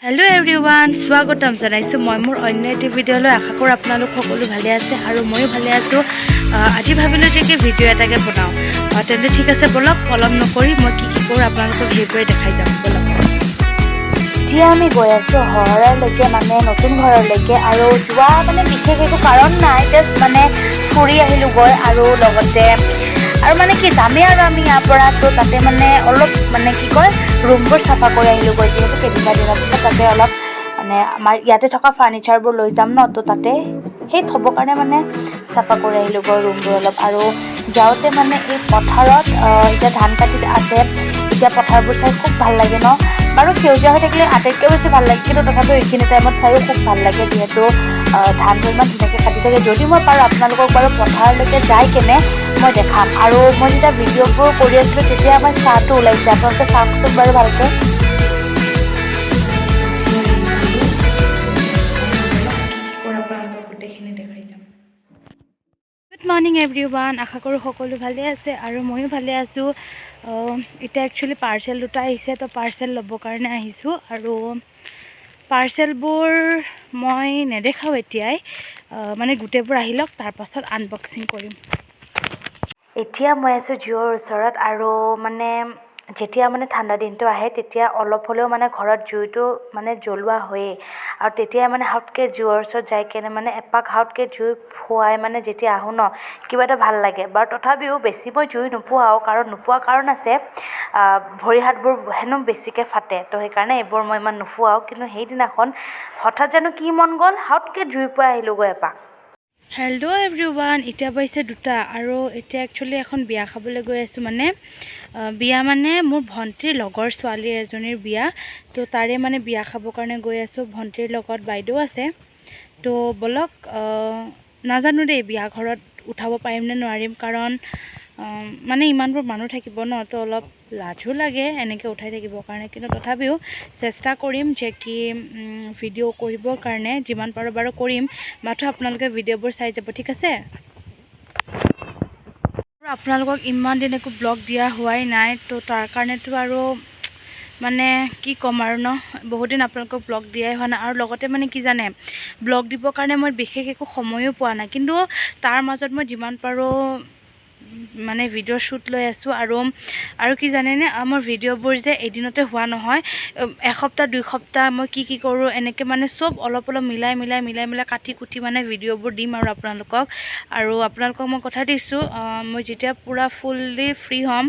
Hello everyone स्वागतम जनाइছো মই মোৰ অন্য এটি ভিডিঅ'লৈ আশা কৰোঁ আপোনালোক সকলো ভালে আছে আৰু ময়ো ভালে আছো আজি ভাবিলো যে কি ভিডিঅ' এটাকে বনাও তেন্তে ঠিক আছে বলক পলম নকৰি মই কি কৰোঁ আপোনালোকক ভিডিঅ'ই দেখাই যাম বলক এতিয়া আমি গৈ আছো হৰলৈকে মানে নতুন ঘৰলৈকে আৰু যোৱা মানে বিশেষ একো কাৰণ নাই জাষ্ট মানে ফুৰি আহিলো গৈ আৰু লগতে আৰু মানে কি যামেই আৰু আমি ইয়াৰ পৰা তো তাতে মানে অলপ মানে কি কয় ৰুমবোৰ চাফা কৰি আহিলো গৈ যিহেতু কেইদিনমান দিনৰ পিছত তাতে অলপ মানে আমাৰ ইয়াতে থকা ফাৰ্নিচাৰবোৰ লৈ যাম ন তো তাতে সেই থ'বৰ কাৰণে মানে চাফা কৰি আহিলো গৈ ৰুমবোৰ অলপ আৰু যাওঁতে মানে এই পথাৰত এতিয়া ধান কাটি আছে এতিয়া পথাৰবোৰ চাই খুব ভাল লাগে ন বাৰু সেউজীয়া হৈ থাকিলে আটাইতকৈ বেছি ভাল লাগে কিন্তু তথাপিও এইখিনি টাইমত চাইও খুব ভাল লাগে যিহেতু ধানবোৰ ইমান ধুনীয়াকৈ কাটি থাকে যদি মই পাৰোঁ আপোনালোকক বাৰু পথাৰলৈকে যাই কেনে মই দেখাম আৰু মই যেতিয়া ভিডিঅ'বোৰ কৰি আছিলোঁ তেতিয়া আমাৰ চাহটো ওলাইছে আপোনালোকে চাওকচোন বাৰু ভালকৈ গুড মৰ্নিং এভৰিৱান আশা কৰোঁ সকলো ভালে আছে আৰু ময়ো ভালে আছোঁ এতিয়া একচুৱেলি পাৰ্চেল দুটা আহিছে তো পাৰ্চেল ল'বৰ কাৰণে আহিছোঁ আৰু পাৰ্চেলবোৰ মই নেদেখাওঁ এতিয়াই মানে গোটেইবোৰ আহি লওক তাৰপাছত আনবক্সিং কৰিম এতিয়া মই আছোঁ জিঅ'ৰ ওচৰত আৰু মানে যেতিয়া মানে ঠাণ্ডা দিনটো আহে তেতিয়া অলপ হ'লেও মানে ঘৰত জুইটো মানে জ্বলোৱা হয়েই আৰু তেতিয়া মানে হাউতকৈ জুইৰ ওচৰত যাই কেনে মানে এপাক হাউতকৈ জুই ফুৱাই মানে যেতিয়া আহোঁ ন কিবা এটা ভাল লাগে বাৰু তথাপিও বেছি মই জুই নোপোৱাওঁ কাৰণ নোপোৱা কাৰণ আছে ভৰি হাতবোৰ হেনো বেছিকৈ ফাটে তো সেইকাৰণে এইবোৰ মই ইমান নোফুৱাওঁ কিন্তু সেইদিনাখন হঠাৎ জানো কি মন গ'ল হাউতকৈ জুই পুৱাই আহিলোঁগৈ এপাক হেল্ল' এভৰিৱান এতিয়া পাইছে দুটা আৰু এতিয়া একচুৱেলি এখন বিয়া খাবলৈ গৈ আছোঁ মানে বিয়া মানে মোৰ ভণ্টিৰ লগৰ ছোৱালী এজনীৰ বিয়া তো তাৰে মানে বিয়া খাবৰ কাৰণে গৈ আছোঁ ভণ্টিৰ লগত বাইদেউ আছে তো বলক নাজানো দেই বিয়া ঘৰত উঠাব পাৰিম নে নোৱাৰিম কাৰণ মানে ইমানবোৰ মানুহ থাকিব ন তো অলপ লাজো লাগে এনেকৈ উঠাই থাকিবৰ কাৰণে কিন্তু তথাপিও চেষ্টা কৰিম যে কি ভিডিঅ' কৰিবৰ কাৰণে যিমান পাৰোঁ বাৰু কৰিম মাথো আপোনালোকে ভিডিঅ'বোৰ চাই যাব ঠিক আছে আপোনালোকক ইমান দিন একো ব্লগ দিয়া হোৱাই নাই তো তাৰ কাৰণেতো আৰু মানে কি ক'ম আৰু ন বহুত দিন আপোনালোকক ব্লগ দিয়াই হোৱা নাই আৰু লগতে মানে কি জানে ব্লগ দিবৰ কাৰণে মই বিশেষ একো সময়ো পোৱা নাই কিন্তু তাৰ মাজত মই যিমান পাৰোঁ মানে ভিডিঅ' শ্বুট লৈ আছোঁ আৰু কি জানেনে মোৰ ভিডিঅ'বোৰ যে এদিনতে হোৱা নহয় এসপ্তাহ দুই সপ্তাহ মই কি কৰোঁ এনেকৈ মানে চব অলপ মিলাই কাটি কুটি মানে ভিডিঅ'বোৰ দিম আৰু আপোনালোকক মই কথা দিছোঁ মই যেতিয়া পূৰা ফুল্লি ফ্ৰী হ'ম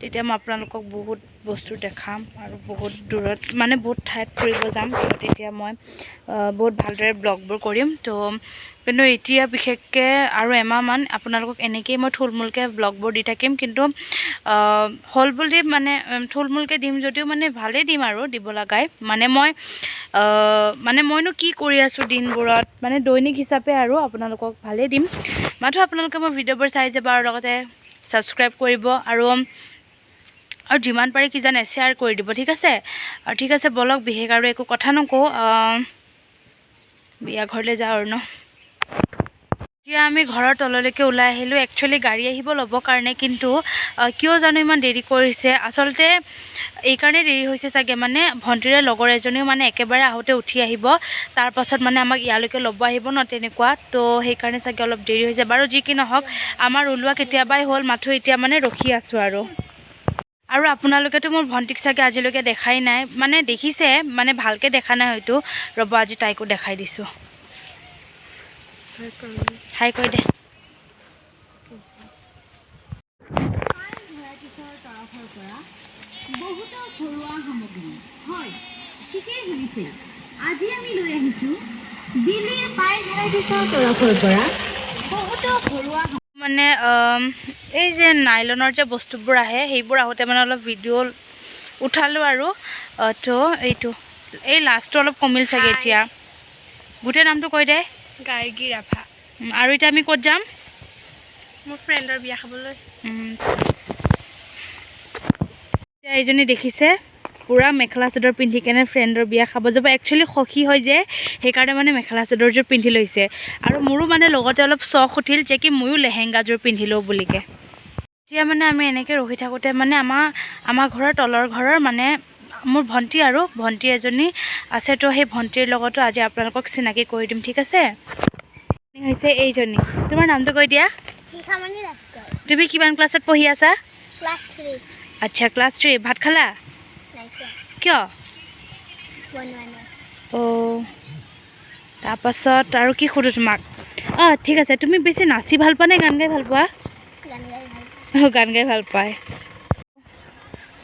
তেতিয়া মই আপোনালোকক বহুত বস্তু দেখাম আৰু বহুত দূৰত মানে বহুত ঠাইত ফুৰিব যাম তেতিয়া মই বহুত ভালদৰে ব্লগবোৰ কৰিম তো কিন্তু এতিয়া বিশেষকৈ আৰু এমাহমান আপোনালোকক এনেকৈয়ে মই থুলমূলকৈ ব্লগবোৰ দি থাকিম কিন্তু হ'ল বুলি মানে থুলমূলকৈ দিম যদিও মানে ভালেই দিম আৰু দিব লগাই মানে মইনো কি কৰি আছোঁ দিনবোৰত মানে দৈনিক হিচাপে আৰু আপোনালোকক ভালেই দিম মাথো আপোনালোকে মোৰ ভিডিঅ'বোৰ চাই যাব আৰু লগতে ছাবস্ক্ৰাইব কৰিব আৰু যিমান পাৰে কি জানে শ্বেয়াৰ কৰি দিব ঠিক আছে আৰু ঠিক আছে বলক বিশেষ আৰু একো কথা নকওঁ বিয়া ঘৰলৈ যাওঁ আৰু ন এতিয়া আমি ঘৰৰ তললৈকে ওলাই আহিলোঁ একচুৱেলি গাড়ী আহিব ল'বৰ কাৰণে কিন্তু কিয় জানো ইমান দেৰি কৰিছে আচলতে এইকাৰণে দেৰি হৈছে চাগে মানে ভণ্টিৰে লগৰ এজনীও মানে একেবাৰে আহোঁতে উঠি আহিব তাৰপাছত মানে আমাক ইয়ালৈকে ল'ব আহিব ন তেনেকুৱা তো সেইকাৰণে চাগে অলপ দেৰি হৈছে বাৰু যি কি নহওক আমাৰ ওলোৱা কেতিয়াবাই হ'ল মাথো এতিয়া মানে ৰখি আছোঁ আৰু আপোনালোকেতো মোৰ ভণ্টিক চাগে আজিলৈকে দেখাই নাই মানে দেখিছে মানে ভালকৈ দেখা নাই হয়তো ৰ'ব আজি তাইকো দেখাই দিছোঁ হাই কৈ দে বহুতো ঘৰুৱা সামগ্ৰী হয় ঠিকেই শুনিছে আজি আমি লৈ আহিছোঁ দিল্লীৰ পাই ভেৰাইটিছৰ তৰফৰ পৰা বহুতো ঘৰুৱা মানে এই যে নাইলনৰ যে বস্তুবোৰ আহে সেইবোৰ আহোঁতে মানে অলপ ভিডিঅ' উঠালোঁ আৰু তো এইটো এই লাষ্টটো অলপ কমিল চাগে এতিয়া গোটেই নামটো কৈ দে গাৰ্গী ৰাভা আৰু এতিয়া আমি ক'ত যাম মোৰ ফ্ৰেণ্ডৰ বিয়া খাবলৈ এতিয়া এইজনী দেখিছে পূৰা মেখেলা চাদৰ পিন্ধি কেনে ফ্ৰেণ্ডৰ বিয়া খাব যাব একচুৱেলি সখী হয় যে সেইকাৰণে মানে মেখেলা চাদৰযোৰ পিন্ধি লৈছে আৰু মোৰো মানে লগতে অলপ চখ উঠিল যে কি ময়ো লেহেংগাযোৰ পিন্ধি লওঁ বুলিকে এতিয়া মানে আমি এনেকৈ ৰখি থাকোঁতে মানে আমাৰ ঘৰৰ তলৰ ঘৰৰ মানে মোৰ ভণ্টি আৰু ভণ্টি এজনী আছে, তো সেই ভণ্টিৰ লগতো আজি আপোনালোকক চিনাকি কৰি দিম, ঠিক আছে? হৈছে এইজনী। তোমাৰ নামটো কৈ দিয়া। শিখামণি ৰাজগড়, তুমি কিমান ক্লাছত পঢ়ি আছা? ক্লাছ 3। আচ্ছা, ক্লাছ 3। ভাত খালা? নাই খোৱা, কিয়? বনোৱা নাই। অ', তাৰপাছত আৰু কি সোধোঁ তোমাক? ঠিক আছে, তুমি বেছি নাচি ভাল পোৱা নে গান গাই ভাল পোৱা? গান গাই ভাল পাওঁ। গান গাই ভাল পায়।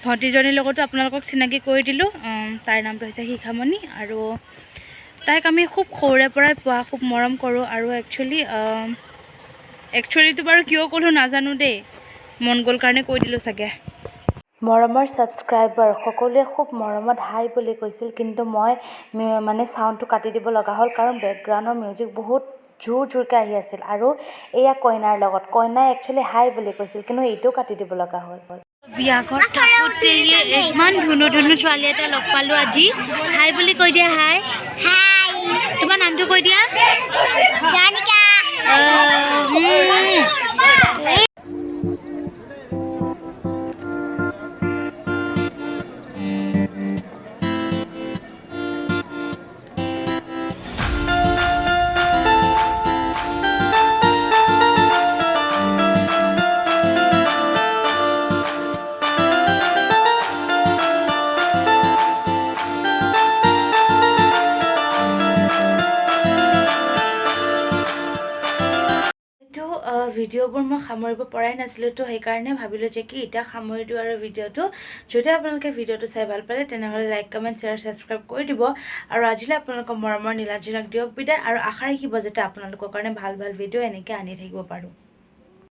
ভণ্টিজনীৰ লগতো আপোনালোকক চিনাকি কৰি দিলোঁ। তাইৰ নামটো হৈছে শিখামণি, আৰু তাইক আমি খুব সৰুৰে পৰাই পোৱা, খুব মৰম কৰোঁ। আৰু একচুৱেলিটো বাৰু কিয় ক'লোঁ নাজানো দেই, মন গ'ল কাৰণে কৈ দিলোঁ চাগে। মৰমৰ ছাবস্ক্ৰাইবাৰ সকলোৱে খুব মৰমত হাই বুলি কৈছিল, কিন্তু মই মানে চাউণ্ডটো কাটি দিব লগা হ'ল, কাৰণ বেকগ্ৰাউণ্ডৰ মিউজিক বহুত জোৰকৈ আহি আছিল। আৰু এয়া কইনাৰ লগত, কইনাই একচুৱেলি হাই বুলি কৈছিল, কিন্তু এইটোও কাটি দিব লগা হ'ল। বিয়াঘৰত থাকোঁতে ইমান ধুনু ধুনু ছোৱালী এটা লগ পালোঁ আজি। হাই বুলি কৈ দিয়া। হাই। হাই, তোমাৰ নামটো কৈ দিয়া। জানিকা। ভিডিঅ'বোৰ মই সামৰিব পৰাই নাছিলোঁ, তো সেইকাৰণে ভাবিলোঁ যে কি এতিয়া সামৰি দিওঁ আৰু ভিডিঅ'টো। যদি আপোনালোকে ভিডিঅ'টো চাই ভাল পালে তেনেহ'লে লাইক, কমেণ্ট, শ্বেয়াৰ, ছাবস্ক্ৰাইব কৰি দিব। আৰু আজিলৈ আপোনালোকৰ মৰমৰ নীলাঞ্জনক দিয়ক বিদায়, আৰু আশা ৰাখিব যাতে আপোনালোকৰ কাৰণে ভাল ভাল ভিডিঅ' এনেকৈ আনি থাকিব পাৰোঁ।